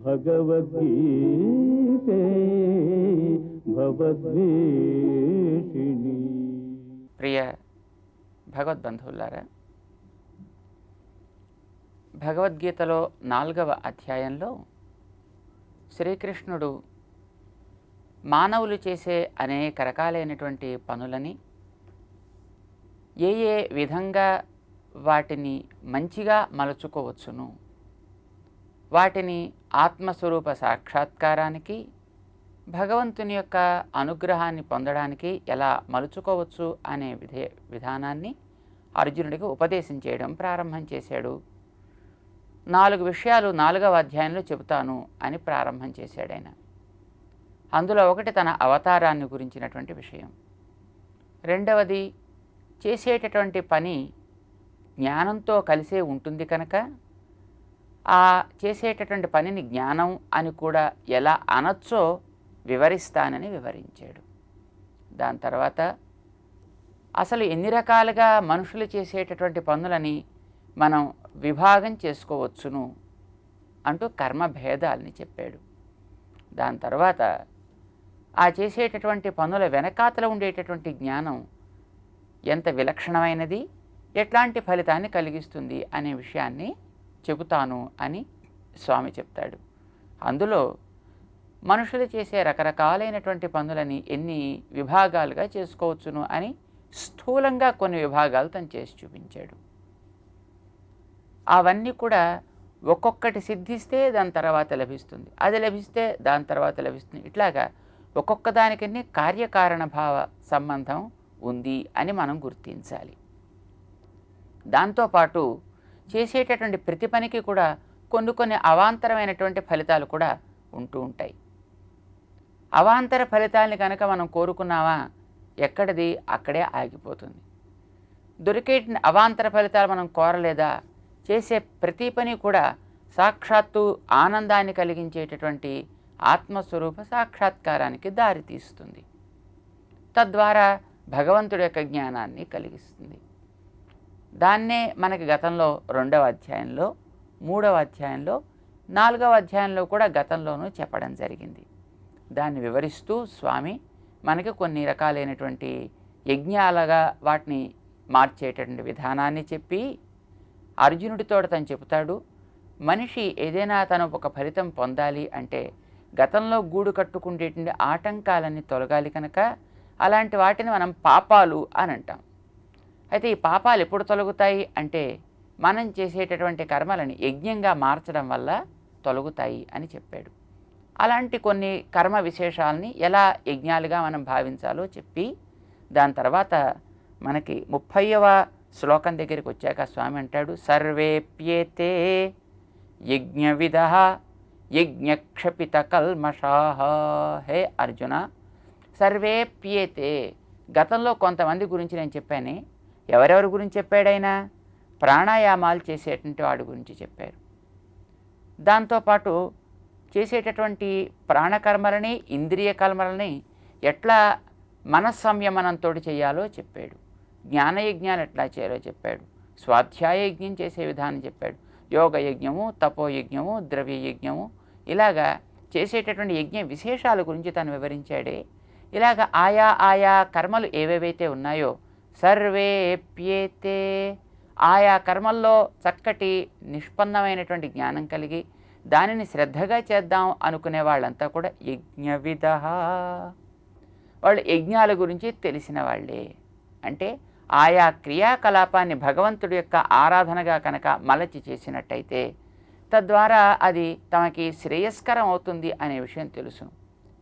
భగవద్గీతే భవద్వేషిణి. ప్రియ భగవద్బంధువులారా, భగవద్గీతలో 4వ అధ్యాయంలో శ్రీకృష్ణుడు మానవులు చేసే అనేక రకాలైనటువంటి పనులని ఏ ఏ విధంగా వాటిని మంచిగా మలుచుకోవచ్చును, వాటిని ఆత్మస్వరూప సాక్షాత్కారానికి, భగవంతుని యొక్క అనుగ్రహాన్ని పొందడానికి ఎలా మలుచుకోవచ్చు అనే విధానాన్ని అర్జునుడికి ఉపదేశం చేయడం ప్రారంభం చేశాడు. 4 విషయాలు 4వ అధ్యాయంలో చెబుతాను అని ప్రారంభం చేశాడు ఆయన. అందులో ఒకటి తన అవతారాన్ని గురించినటువంటి విషయం. రెండవది, చేసేటటువంటి పని జ్ఞానంతో కలిసే ఉంటుంది కనుక ఆ చేసేటటువంటి పనిని జ్ఞానం అని కూడా ఎలా అనొచ్చో వివరిస్తానని వివరించాడు. దాని తర్వాత అసలు ఎన్ని రకాలుగా మనుషులు చేసేటటువంటి పనులని మనం విభాగం చేసుకోవచ్చును అంటూ కర్మ భేదాలని చెప్పాడు. దాని తర్వాత ఆ చేసేటటువంటి పనుల వెనకాతల ఉండేటటువంటి జ్ఞానం ఎంత విలక్షణమైనది, ఎట్లాంటి ఫలితాన్ని కలిగిస్తుంది అనే విషయాన్ని చెబుతాను అని స్వామి చెప్తాడు. అందులో మనుషులు చేసే రకరకాలైనటువంటి పనులని ఎన్ని విభాగాలుగా చేసుకోవచ్చును అని స్థూలంగా కొన్ని విభాగాలు తను చేసి చూపించాడు. అవన్నీ కూడా ఒక్కొక్కటి సిద్ధిస్తే దాని తర్వాత లభిస్తుంది, అది లభిస్తే దాని తర్వాత లభిస్తుంది. ఇట్లాగా ఒక్కొక్క దానికి కార్యకారణ భావ సంబంధం ఉంది అని మనం గుర్తించాలి. దాంతోపాటు చేసేటటువంటి ప్రతి పనికి కూడా కొన్ని అవాంతరమైనటువంటి ఫలితాలు కూడా ఉంటూ ఉంటాయి. అవాంతర ఫలితాలని కనుక మనం కోరుకున్నామా, ఎక్కడిది అక్కడే ఆగిపోతుంది. దొరికే అవాంతర ఫలితాలు మనం కోరలేదా, చేసే ప్రతి పని కూడా సాక్షాత్తు ఆనందాన్ని కలిగించేటటువంటి ఆత్మస్వరూప సాక్షాత్కారానికి దారితీస్తుంది. తద్వారా భగవంతుడి యొక్క జ్ఞానాన్ని కలిగిస్తుంది. దాన్నే మనకి గతంలో 2వ అధ్యాయంలో, 3వ అధ్యాయంలో, 4వ అధ్యాయంలో కూడా గతంలోనూ చెప్పడం జరిగింది. దాన్ని వివరిస్తూ స్వామి మనకి కొన్ని రకాలైనటువంటి యజ్ఞాలుగా వాటిని మార్చేటటువంటి విధానాన్ని చెప్పి అర్జునుడితో తను చెబుతాడు, మనిషి ఏదైనా తను ఒక ఫలితం పొందాలి అంటే గతంలో గూడు కట్టుకుంటేటువంటి ఆటంకాలన్నీ తొలగాలి కనుక అలాంటి వాటిని మనం పాపాలు అని అంటాం. అయితే ఈ పాపాలు ఎప్పుడు తొలగుతాయి అంటే మనం చేసేటటువంటి కర్మలని యజ్ఞంగా మార్చడం వల్ల తొలగుతాయి అని చెప్పాడు. అలాంటి కొన్ని కర్మ విశేషాలని ఎలా యజ్ఞాలుగా మనం భావించాలో చెప్పి దాని తర్వాత మనకి 30వ శ్లోకం దగ్గరికి వచ్చాక స్వామి అంటాడు, సర్వేప్యేతే యజ్ఞవిదః యజ్ఞక్షపిత కల్మషాః. హే అర్జున, సర్వేప్యేతే, గతంలో కొంతమంది గురించి నేను చెప్పాను. ఎవరెవరి గురించి చెప్పాడైనా? ప్రాణాయామాలు చేసేటువంటి వాడి గురించి చెప్పారు. దాంతోపాటు చేసేటటువంటి ప్రాణకర్మలని, ఇంద్రియ కర్మలని ఎట్లా మనస్సంయమనంతో చేయాలో చెప్పాడు. జ్ఞానయజ్ఞాలు ఎట్లా చేయాలో చెప్పాడు. స్వాధ్యాయ యజ్ఞం చేసే విధానం చెప్పాడు. యోగయజ్ఞము, తపోయజ్ఞము, ద్రవ్యయజ్ఞము, ఇలాగా చేసేటటువంటి యజ్ఞ విశేషాల గురించి తను వివరించాడే. ఇలాగ ఆయా కర్మలు ఏవేవైతే ఉన్నాయో సర్వేప్యేతే, ఆయా కర్మల్లో చక్కటి నిష్పన్నమైనటువంటి జ్ఞానం కలిగి దానిని శ్రద్ధగా చేద్దాం అనుకునే వాళ్ళంతా కూడా యజ్ఞవిదః, వాళ్ళు యజ్ఞాల గురించి తెలిసిన వాళ్ళే. అంటే ఆయా క్రియాకలాపాన్ని భగవంతుడి యొక్క ఆరాధనగా కనుక మలచి చేసినట్టయితే తద్వారా అది తమకి శ్రేయస్కరం అవుతుంది అనే విషయం తెలుసు.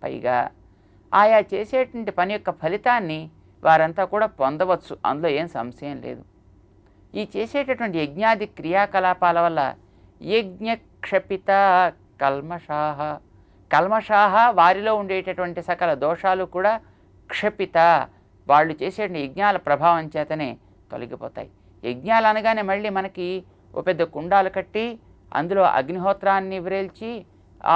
పైగా ఆయా చేసేటువంటి పని యొక్క ఫలితాన్ని వారంతా కూడా పొందవచ్చు, అందులో ఏం సంశయం లేదు. ఈ చేసేటటువంటి యజ్ఞాది క్రియాకలాపాల వల్ల యజ్ఞక్షపిత కల్మషాః, కల్మషాః వారిలో ఉండేటటువంటి సకల దోషాలు కూడా క్షపిత, వాళ్ళు చేసే యజ్ఞాల ప్రభావం చేతనే తొలగిపోతాయి. యజ్ఞాలు అనగానే మళ్ళీ మనకి ఓ పెద్ద కుండాలు కట్టి అందులో అగ్నిహోత్రాన్ని వ్రేల్చి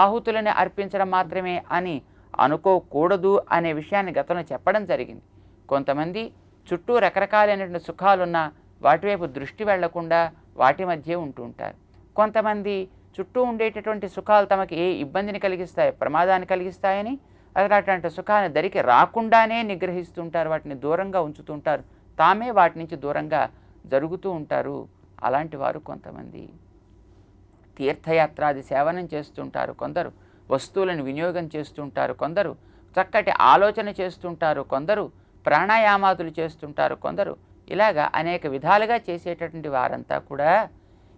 ఆహుతులని అర్పించడం మాత్రమే అని అనుకోకూడదు అనే విషయాన్ని గతంలో చెప్పడం జరిగింది. కొంతమంది చుట్టూ రకరకాలైనటువంటి సుఖాలున్న వాటివైపు దృష్టి వెళ్లకుండా వాటి మధ్య ఉంటూ ఉంటారు. కొంతమంది చుట్టూ ఉండేటటువంటి సుఖాలు తమకి ఏ ఇబ్బందిని కలిగిస్తాయి, ప్రమాదాన్ని కలిగిస్తాయని అట్లాంటి సుఖాన్ని దరికి రాకుండానే నిగ్రహిస్తుంటారు, వాటిని దూరంగా ఉంచుతుంటారు, తామే వాటి నుంచి దూరంగా జరుగుతూ ఉంటారు. అలాంటి వారు కొంతమంది. తీర్థయాత్రాది సేవనం చేస్తుంటారు కొందరు, వస్తువులను వినియోగం చేస్తుంటారు కొందరు, చక్కటి ఆలోచన చేస్తుంటారు కొందరు, ప్రాణాయామాదులు చేస్తుంటారు కొందరు. ఇలాగా అనేక విధాలుగా చేసేటటువంటి వారంతా కూడా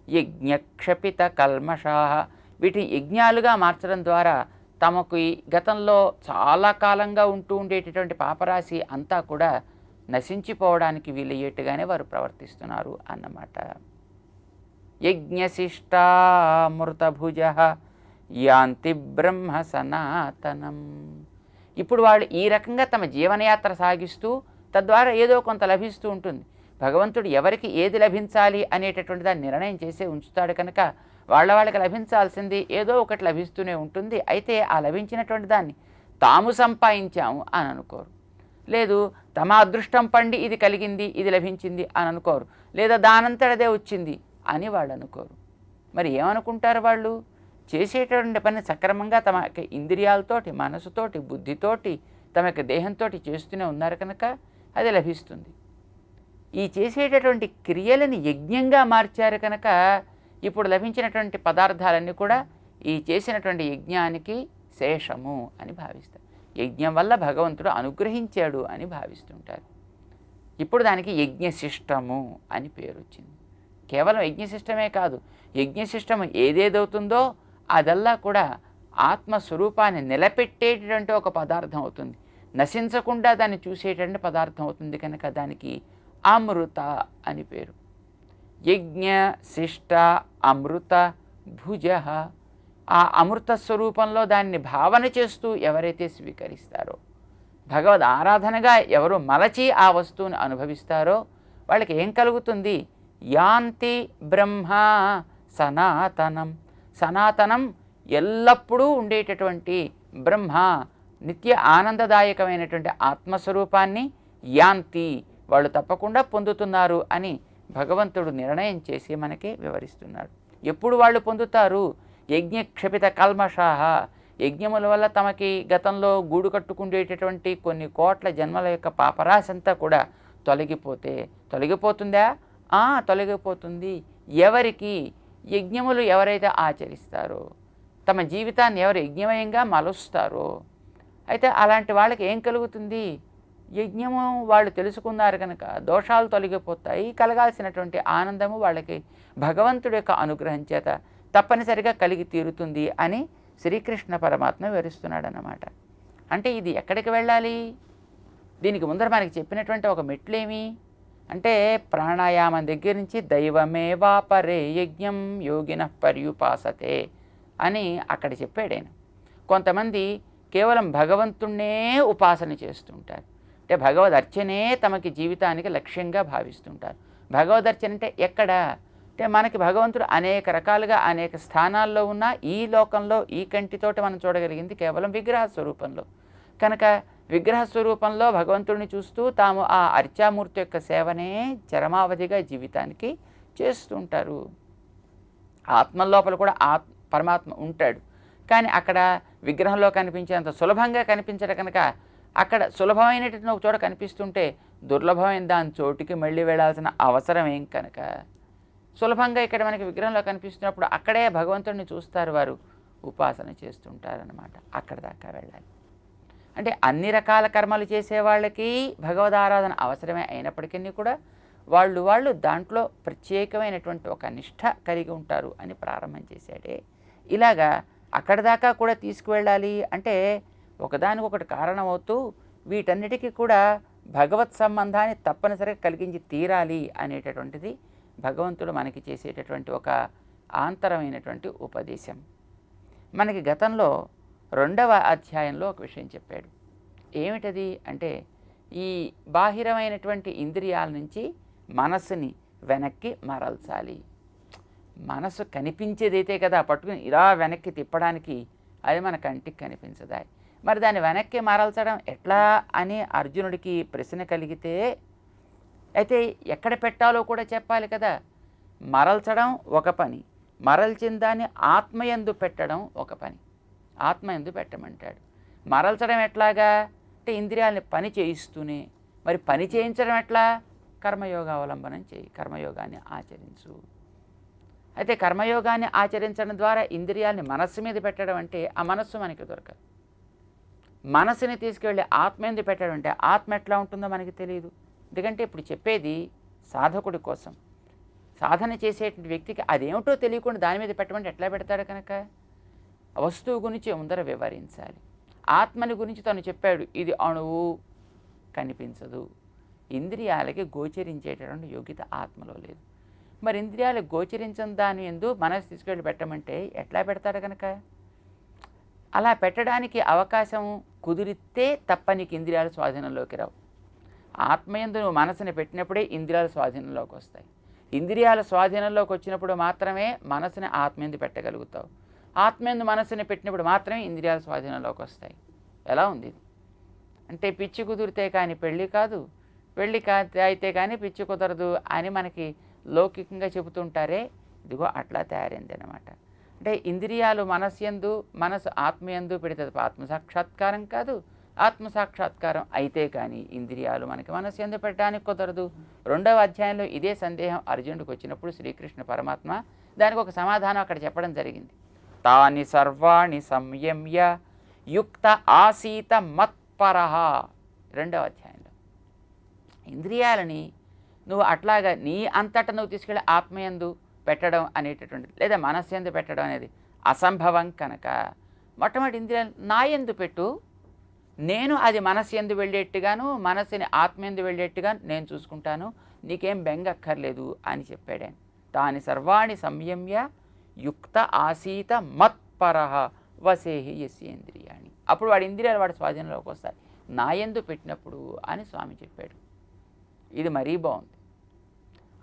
యజ్ఞక్షపిత కల్మషాః, వీటిని యజ్ఞాలుగా మార్చడం ద్వారా తమకు ఈ గతంలో చాలా కాలంగా ఉంటూ ఉండేటటువంటి పాపరాశి అంతా కూడా నశించిపోవడానికి వీలయ్యేట్టుగానే వారు ప్రవర్తిస్తున్నారు అన్నమాట. యజ్ఞశిష్టామృతభుజః యాంతి బ్రహ్మ సనాతనం. ఇప్పుడు వాళ్ళు ఈ రకంగా తమ జీవనయాత్ర సాగిస్తూ తద్వారా ఏదో కొంత లభిస్తూ ఉంటుంది. భగవంతుడు ఎవరికి ఏది లభించాలి అనేటటువంటి దాన్ని నిర్ణయం చేసే ఉంచుతాడు కనుక వాళ్ళకి లభించాల్సింది ఏదో ఒకటి లభిస్తూనే ఉంటుంది. అయితే ఆ లభించినటువంటి దాన్ని తాము సంపాదించాము అని అనుకోరు, లేదు తమ అదృష్టం పండి ఇది కలిగింది ఇది లభించింది అని అనుకోరు, లేదా దానంతటదే వచ్చింది అని వాళ్ళు అనుకోరు. మరి ఏమనుకుంటారు? వాళ్ళు చేసేటటువంటి పని సక్రమంగా తమ ఇంద్రియాలతోటి, మనసుతోటి, బుద్ధితోటి, తమ యొక్క దేహంతో చేస్తూనే ఉన్నారు కనుక అది లభిస్తుంది. ఈ చేసేటటువంటి క్రియలని యజ్ఞంగా మార్చారు కనుక ఇప్పుడు లభించినటువంటి పదార్థాలన్నీ కూడా ఈ చేసినటువంటి యజ్ఞానికి శేషము అని భావిస్తారు. యజ్ఞం వల్ల భగవంతుడు అనుగ్రహించాడు అని భావిస్తుంటారు. ఇప్పుడు దానికి యజ్ఞశిష్టము అని పేరు వచ్చింది. కేవలం యజ్ఞశిష్టమే కాదు, యజ్ఞశిష్టము ఏదేదవుతుందో అదల్లా కూడా ఆత్మస్వరూపాన్ని నిలబెట్టేటటువంటి ఒక పదార్థం అవుతుంది, నశించకుండా దాన్ని చూసేటటువంటి పదార్థం అవుతుంది కనుక దానికి అమృత అని పేరు. యజ్ఞ శిష్ట అమృత భుజ. ఆ అమృత స్వరూపంలో దాన్ని భావన చేస్తూ ఎవరైతే స్వీకరిస్తారో, భగవద్ ఆరాధనగా ఎవరు మలచి ఆ వస్తువుని అనుభవిస్తారో వాళ్ళకి ఏం కలుగుతుంది? యాంతి బ్రహ్మ సనాతనం. సనాతనం ఎల్లప్పుడూ ఉండేటటువంటి బ్రహ్మ, నిత్య ఆనందదాయకమైనటువంటి ఆత్మస్వరూపాన్ని యాంతి వాళ్ళు తప్పకుండా పొందుతున్నారు అని భగవంతుడు నిర్ణయం చేసి మనకి వివరిస్తున్నాడు. ఎప్పుడు వాళ్ళు పొందుతారు? యజ్ఞక్షపిత కల్మషాః. యజ్ఞముల వల్ల తమకి గతంలో గూడు కట్టుకుండేటటువంటి కొన్ని కోట్ల జన్మల యొక్క పాపరాశి అంతా కూడా తొలగిపోతుందా? తొలగిపోతుంది. ఎవరికి? యజ్ఞములు ఎవరైతే ఆచరిస్తారో, తమ జీవితాన్ని ఎవరు యజ్ఞమయంగా మలుస్తారో, అయితే అలాంటి వాళ్ళకి ఏం కలుగుతుంది? యజ్ఞము వాళ్ళు తెలుసుకున్నారు కనుక దోషాలు తొలగిపోతాయి, కలగాల్సినటువంటి ఆనందము వాళ్ళకి భగవంతుడి యొక్క అనుగ్రహం చేత తప్పనిసరిగా కలిగి తీరుతుంది అని శ్రీకృష్ణ పరమాత్మ వివరిస్తున్నాడు అన్నమాట. అంటే ఇది ఎక్కడికి వెళ్ళాలి? దీనికి ముందర మనకి చెప్పినటువంటి ఒక మెట్లేమి అంటే ప్రాణాయామం దగ్గర నుంచి దైవమేవాపరే యజ్ఞం యోగినః పర్యుపాసతే అని అక్కడ చెప్పాడు ఆయన. కొంతమంది కేవలం భగవంతుణ్ణే ఉపాసన చేస్తుంటారు, అంటే భగవదర్చనే తమకి జీవితానికి లక్ష్యంగా భావిస్తుంటారు. భగవదర్చన అంటే ఎక్కడ? అంటే మనకి భగవంతుడు అనేక రకాలుగా అనేక స్థానాల్లో ఉన్న ఈ లోకంలో ఈ కంటితోటి మనం చూడగలిగింది కేవలం విగ్రహ స్వరూపంలో కనుక విగ్రహ స్వరూపంలో భగవంతుడిని చూస్తూ తాము ఆ అర్చామూర్తి యొక్క సేవనే చరమావధిగా జీవితానికి చేస్తుంటారు. ఆత్మ లోపల కూడా పరమాత్మ ఉంటాడు, కానీ అక్కడ విగ్రహంలో కనిపించేంత సులభంగా కనిపించడం కనుక అక్కడ సులభమైనటువంటి ఒక చోట కనిపిస్తుంటే దుర్లభమైన దాని చోటుకి మళ్ళీ వెళ్ళాల్సిన అవసరం ఏం కనుక సులభంగా ఇక్కడ మనకి విగ్రహంలో కనిపిస్తున్నప్పుడు అక్కడే భగవంతుడిని చూస్తారు, వారు ఉపాసన చేస్తుంటారన్నమాట. అక్కడ దాకా వెళ్ళాలి. అంటే అన్ని రకాల కర్మలు చేసే వాళ్ళకి భగవదారాధన అవసరమే అయినప్పటికీ కూడా వాళ్ళు దాంట్లో ప్రత్యేకమైనటువంటి ఒక నిష్ఠ కలిగి ఉంటారు అని ప్రారంభం చేశాడే. ఇలాగా అక్కడ దాకా కూడా తీసుకువెళ్ళాలి అంటే ఒకదానికొకటి కారణమవుతూ వీటన్నిటికీ కూడా భగవత్ సంబంధాన్ని తప్పనిసరిగా కలిగించి తీరాలి అనేటటువంటిది భగవంతుడు మనకి చేసేటటువంటి ఒక ఆంతరమైనటువంటి ఉపదేశం. మనకి గతంలో 2వ అధ్యాయంలో ఒక విషయం చెప్పాడు. ఏమిటది అంటే ఈ బాహిరమైనటువంటి ఇంద్రియాల నుంచి మనస్సుని వెనక్కి మరల్చాలి. మనసు కనిపించేదైతే కదా పట్టుకుని ఇలా వెనక్కి తిప్పడానికి, అది మన కంటికి కనిపించదా? మరి దాన్ని వెనక్కి మరల్చడం ఎట్లా అని అర్జునుడికి ప్రశ్న కలిగితే, అయితే ఎక్కడ పెట్టాలో కూడా చెప్పాలి కదా. మరల్చడం ఒక పని, మరల్చిన దాన్ని ఆత్మయందు పెట్టడం ఒక పని. ఆత్మయందు పెట్టమంటాడు. మరల్చడం ఎట్లాగా అంటే ఇంద్రియాలని పని చేయిస్తూనే. మరి పని చేయించడం ఎట్లా? కర్మయోగావలంబనం చేయి, కర్మయోగాన్ని ఆచరించు. అయితే కర్మయోగాన్ని ఆచరించడం ద్వారా ఇంద్రియాలని మనస్సు మీద పెట్టడం అంటే ఆ మనస్సు మనకి దొరకదు. మనసుని తీసుకెళ్ళి ఆత్మ మీద పెట్టడం అంటే ఆత్మ ఎట్లా ఉంటుందో మనకి తెలియదు. ఎందుకంటే ఇప్పుడు చెప్పేది సాధకుడి కోసం. సాధన చేసేటువంటి వ్యక్తికి అదేమిటో తెలియకుండా దాని మీద పెట్టమంటే ఎట్లా పెడతాడు కనుక? వస్తువు గురించి ముందర వివరించాలి. ఆత్మని గురించి తను చెప్పాడు, ఇది అణువు, కనిపించదు. ఇంద్రియాలకి గోచరించేటటువంటి యోగ్యత ఆత్మలో లేదు. మరి ఇంద్రియాలకు గోచరించని దాని ఎందు మనసు తీసుకెళ్ళి పెట్టమంటే ఎట్లా పెడతాడు కనుక? అలా పెట్టడానికి అవకాశం కుదిరితే తప్ప నీకు ఇంద్రియాల స్వాధీనంలోకి రావు. ఆత్మయందు నువ్వు మనసుని పెట్టినప్పుడే ఇంద్రియాల స్వాధీనంలోకి వస్తాయి. ఇంద్రియాల స్వాధీనంలోకి వచ్చినప్పుడు మాత్రమే మనసుని ఆత్మయందు పెట్టగలుగుతావు. ఆత్మయందు మనసుని పెట్టినప్పుడు మాత్రమే ఇంద్రియాల స్వాధీనంలోకి వస్తాయి. ఎలా ఉంది? అంటే పిచ్చి కుదిరితే కానీ పెళ్ళి కాదు, పెళ్ళి అయితే కానీ పిచ్చి కుదరదు అని మనకి లౌకికంగా చెబుతుంటారే, ఇదిగో అట్లా తయారైంది అనమాట. అంటే ఇంద్రియాలు మనస్యందు, మనసు ఆత్మయందు పెడితే ఆత్మసాక్షాత్కారం కాదు. ఆత్మసాక్షాత్కారం అయితే కానీ ఇంద్రియాలు మనకి మనస్యందు పెట్టడానికి కుదరదు. 2వ అధ్యాయంలో ఇదే సందేహం అర్జునుడికి వచ్చినప్పుడు శ్రీకృష్ణ పరమాత్మ దానికి ఒక సమాధానం అక్కడ చెప్పడం జరిగింది. తాని సర్వాణి సంయమ్య యుక్త ఆసీత మత్పరః. 2వ అధ్యాయంలో ఇంద్రియాలని నువ్వు అట్లాగా నీ అంతటా నువ్వు తీసుకెళ్ళి ఆత్మయందు పెట్టడం అనేటటువంటిది, లేదా మనస్యందు పెట్టడం అనేది అసంభవం కనుక మొట్టమొదటి ఇంద్రియాలు నా యందు పెట్టు, నేను అది మనస్యందు వెళ్ళేట్టుగాను మనస్సుని ఆత్మయందు వెళ్ళేట్టుగాను నేను చూసుకుంటాను, నీకేం బెంగక్కర్లేదు అని చెప్పాడు. తాని సర్వాణి సంయమ్య యుక్త ఆసీత మత్పరః వసేహి యస్యేంద్రియాణి. అప్పుడు వాడి ఇంద్రియాలు వాడి స్వాధీనంలోకి వస్తాయి నా యందు పెట్టినప్పుడు అని స్వామి చెప్పాడు. ఇది మరీ బాగుంది.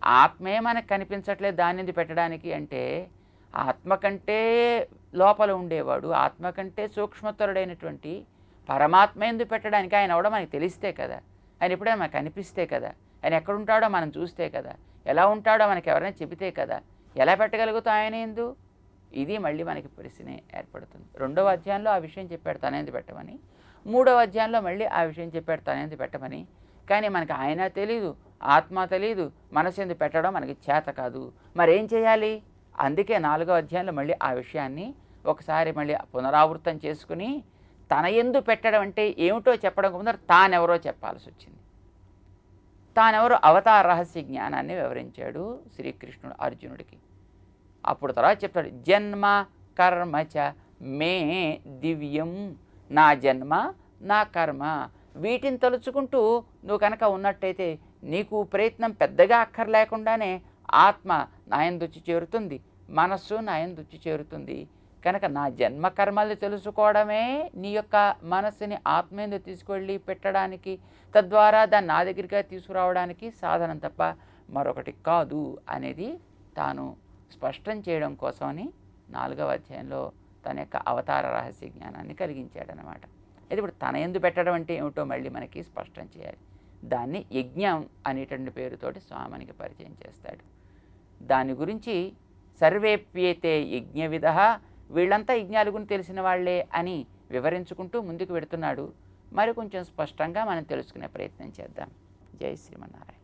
ఆత్మే మనకు కనిపించట్లేదు దాని యందు పెట్టడానికి అంటే ఆత్మ కంటే లోపల ఉండేవాడు, ఆత్మ కంటే సూక్ష్మతరుడైనటువంటి పరమాత్మ యందు పెట్టడానికి ఆయన ఎవడో మనకి తెలిస్తే కదా, ఆయన ఎప్పుడైనా మనకు కనిపిస్తే కదా, ఆయన ఎక్కడుంటాడో మనం చూస్తే కదా, ఎలా ఉంటాడో మనకి ఎవరైనా చెబితే కదా, ఎలా పెట్టగలుగుతాం ఆయన యందు? ఇది మళ్ళీ మనకి ప్రశ్న ఏర్పడుతుంది. 2వ అధ్యాయంలో ఆ విషయం చెప్పాడు తన యందు పెట్టమని, 3వ అధ్యాయంలో మళ్ళీ ఆ విషయం చెప్పాడు తన యందు పెట్టమని. కానీ మనకి ఆయన తెలీదు, ఆత్మ తెలీదు, మనసు యందు పెట్టడం మనకి చేత కాదు. మరేం చేయాలి? అందుకే 4వ అధ్యాయంలో మళ్ళీ ఆ విషయాన్ని ఒకసారి మళ్ళీ పునరావృతం చేసుకుని తన యందు పెట్టడం అంటే ఏమిటో చెప్పడం ముందర తానెవరో చెప్పాల్సి వచ్చింది. తానెవరో అవతార రహస్య జ్ఞానాన్ని వివరించాడు శ్రీకృష్ణుడు అర్జునుడికి. అప్పుడు తర్వాత చెప్తాడు, జన్మ కర్మచ మే దివ్యం. నా జన్మ నా కర్మ వీటిని తలుచుకుంటూ నువ్వు కనుక ఉన్నట్టయితే నీకు ప్రయత్నం పెద్దగా అక్కర్లేకుండానే ఆత్మ నాయందుచ్చి చేరుతుంది, మనస్సు నాయందుచ్చి చేరుతుంది. కనుక నా జన్మ కర్మల్ని తెలుసుకోవడమే నీ యొక్క మనస్సుని ఆత్మయందు తీసుకువెళ్ళి పెట్టడానికి, తద్వారా దాన్ని నా దగ్గరికి తీసుకురావడానికి సాధనం తప్ప మరొకటి కాదు అనేది తాను స్పష్టం చేయడం కోసమని 4వ అధ్యాయంలో తన యొక్క అవతార రహస్య జ్ఞానాన్ని కలిగించాడనమాట. అయితే ఇప్పుడు తన యందు పెట్టడం అంటే ఏమిటో మళ్ళీ మనకి స్పష్టం చేయాలి. దాన్ని యజ్ఞం అనేటువంటి పేరుతోటి స్వామికి పరిచయం చేస్తాడు. దాని గురించి సర్వేప్యేతే యజ్ఞవిదః, వీళ్ళంతా యజ్ఞాల గురించి తెలిసిన వాళ్లే అని వివరించుకుంటూ ముందుకు వెడుతున్నాడు. మరి కొంచెం స్పష్టంగా మనం తెలుసుకునే ప్రయత్నం చేద్దాం. జై శ్రీమన్నారాయణ.